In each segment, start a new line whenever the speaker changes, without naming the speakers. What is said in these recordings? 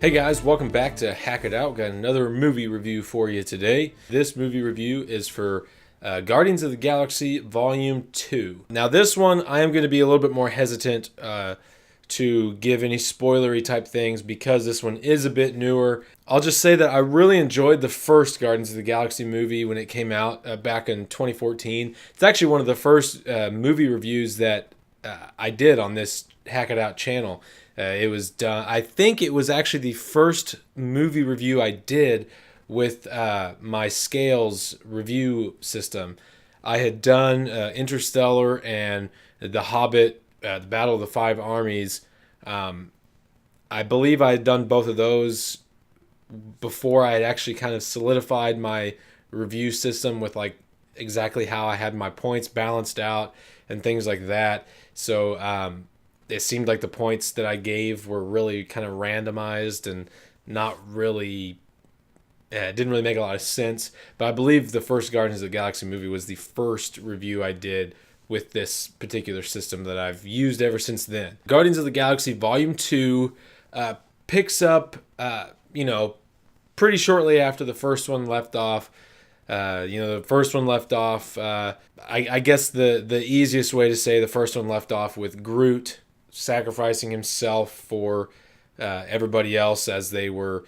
Hey guys, welcome back to Hack It Out. Got another movie review for you today. This movie review is for Guardians of the Galaxy Volume 2. Now this one, I am going to be a little bit more hesitant to give any spoilery type things because this one is a bit newer. I'll just say that I really enjoyed the first Guardians of the Galaxy movie when it came out back in 2014. It's actually one of the first movie reviews that I did on this Hack It Out channel. It was done. I think it was actually the first movie review I did with my Scales review system. I had done Interstellar and The Hobbit, The Battle of the Five Armies. I believe I had done both of those before I had actually kind of solidified my review system with like exactly how I had my points balanced out and things like that. So it seemed like the points that I gave were really kind of randomized and not really, it didn't really make a lot of sense. But I believe the first Guardians of the Galaxy movie was the first review I did with this particular system that I've used ever since then. Guardians of the Galaxy Volume 2 picks up, pretty shortly after the first one left off. The first one left off, I guess the easiest way to say the first one left off with Groot sacrificing himself for everybody else as they were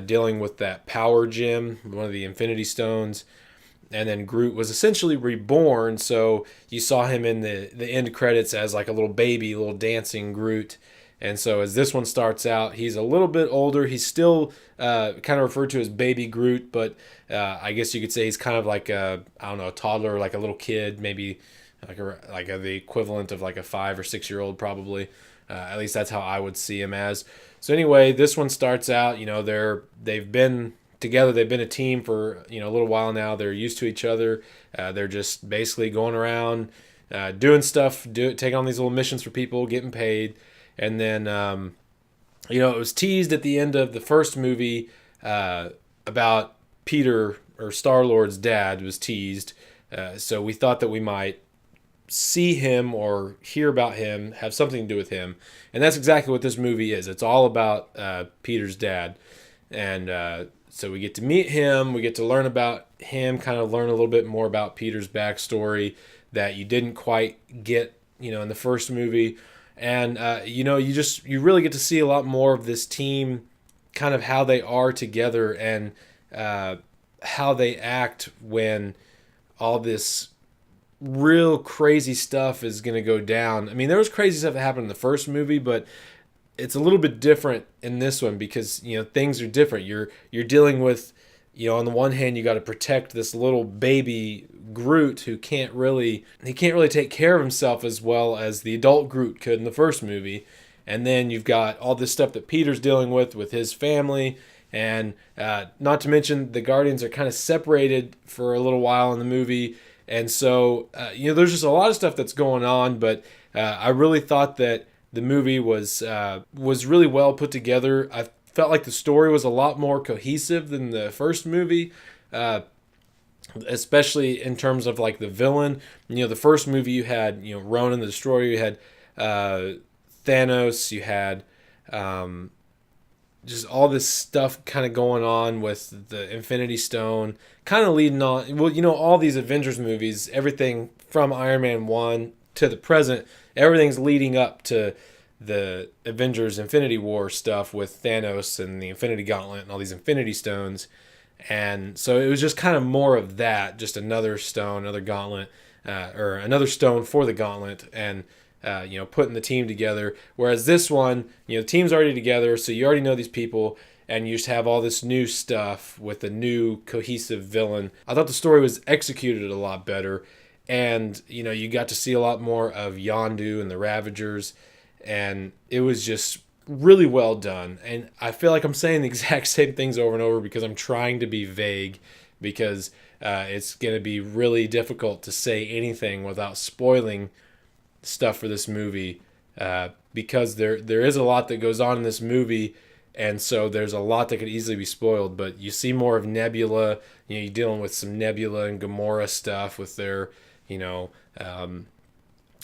dealing with that power gem, one of the Infinity Stones. And then Groot was essentially reborn, so you saw him in the end credits as like a little baby, little dancing Groot. And so as this one starts out, he's a little bit older. He's still kind of referred to as Baby Groot, but I guess you could say he's kind of like a toddler, like a little kid, maybe the equivalent of like a 5 or 6 year old probably. At least that's how I would see him as. So anyway, this one starts out, they've been together. They've been a team for, a little while now. They're used to each other. They're just basically going around doing stuff, taking on these little missions for people, getting paid. And then, it was teased at the end of the first movie about Peter, or Star-Lord's dad, was teased. So we thought that we might see him or hear about him, have something to do with him. And that's exactly what this movie is. It's all about Peter's dad. And so we get to meet him. We get to learn about him, kind of learn a little bit more about Peter's backstory that you didn't quite get, in the first movie. And, you really get to see a lot more of this team, kind of how they are together and how they act when all this real crazy stuff is going to go down. I mean, there was crazy stuff that happened in the first movie, but it's a little bit different in this one because, things are different. You're dealing with, on the one hand, you got to protect this little baby Groot who can't really take care of himself as well as the adult Groot could in the first movie. And then you've got all this stuff that Peter's dealing with his family. And not to mention the Guardians are kind of separated for a little while in the movie. And so, there's just a lot of stuff that's going on. But I really thought that the movie was really well put together. I felt like the story was a lot more cohesive than the first movie, especially in terms of like the villain. The first movie you had, Ronan the Destroyer, you had Thanos, you had just all this stuff kind of going on with the Infinity Stone, kind of leading on. Well, all these Avengers movies, everything from Iron Man 1 to the present, everything's leading up to the Avengers Infinity War stuff with Thanos and the Infinity Gauntlet and all these Infinity Stones. And so it was just kind of more of that, just another stone, another gauntlet, or another stone for the gauntlet, and putting the team together. Whereas this one, the team's already together, so you already know these people, and you just have all this new stuff with a new cohesive villain. I thought the story was executed a lot better, and you got to see a lot more of Yondu and the Ravagers, and it was just really well done. And I feel like I'm saying the exact same things over and over because I'm trying to be vague, because it's going to be really difficult to say anything without spoiling stuff for this movie, because there is a lot that goes on in this movie, and so there's a lot that could easily be spoiled. But you see more of Nebula. You're dealing with some Nebula and Gamora stuff with their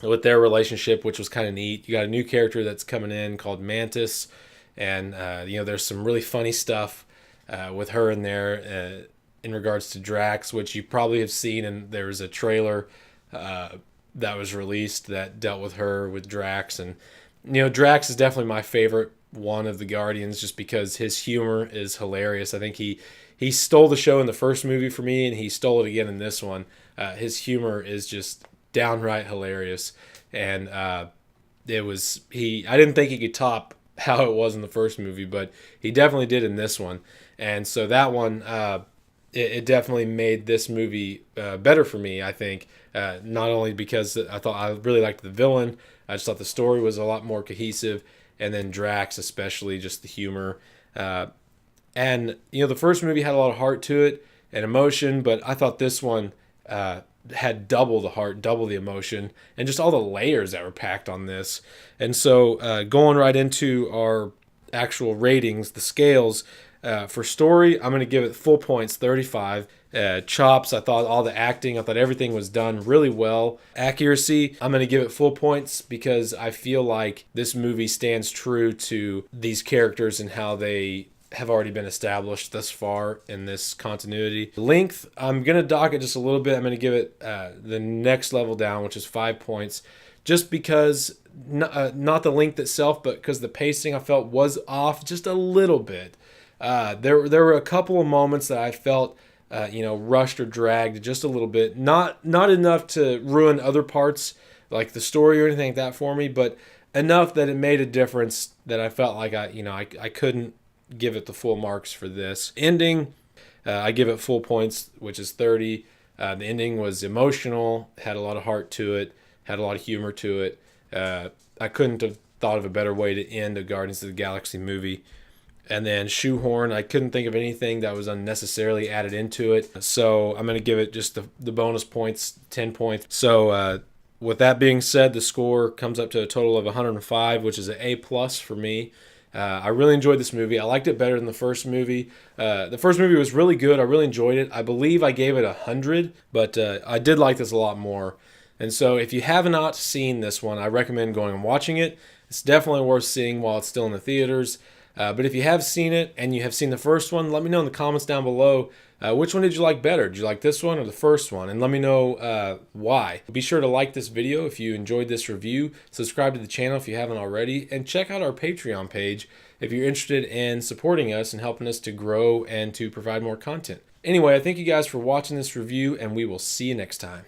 with their relationship, which was kind of neat. You got a new character that's coming in called Mantis, and there's some really funny stuff with her in there in regards to Drax, which you probably have seen. And there was a trailer that was released that dealt with her with Drax, and Drax is definitely my favorite one of the Guardians, just because his humor is hilarious. I think he stole the show in the first movie for me, and he stole it again in this one. His humor is just downright hilarious, and I didn't think he could top how it was in the first movie, but he definitely did in this one. And so that one, it definitely made this movie better for me, I think. Not only because I really liked the villain, I just thought the story was a lot more cohesive, and then Drax, especially, just the humor. And the first movie had a lot of heart to it and emotion, but I thought this one had double the heart, double the emotion, and just all the layers that were packed on this. And so going right into our actual ratings, the scales, for story, I'm going to give it full points, 35. Chops, I thought all the acting, I thought everything was done really well. Accuracy, I'm going to give it full points because I feel like this movie stands true to these characters and how they have already been established thus far in this continuity. Length, I'm going to dock it just a little bit. I'm going to give it the next level down, which is 5 points, just because, not the length itself, but because the pacing I felt was off just a little bit. There were a couple of moments that I felt rushed or dragged just a little bit. Not enough to ruin other parts like the story or anything like that for me, but enough that it made a difference that I felt like I couldn't give it the full marks for this. Ending, I give it full points, which is 30. The ending was emotional, had a lot of heart to it, had a lot of humor to it. I couldn't have thought of a better way to end a Guardians of the Galaxy movie. And then shoehorn, I couldn't think of anything that was unnecessarily added into it. So I'm going to give it just the bonus points, 10 points. So with that being said, the score comes up to a total of 105, which is an A+ for me. I really enjoyed this movie. I liked it better than the first movie. The first movie was really good. I really enjoyed it. I believe I gave it 100, but I did like this a lot more. And so if you have not seen this one, I recommend going and watching it. It's definitely worth seeing while it's still in the theaters. But if you have seen it and you have seen the first one, let me know in the comments down below. Which one did you like better? Did you like this one or the first one? And let me know why. Be sure to like this video if you enjoyed this review. Subscribe to the channel if you haven't already. And check out our Patreon page if you're interested in supporting us and helping us to grow and to provide more content. Anyway, I thank you guys for watching this review, and we will see you next time.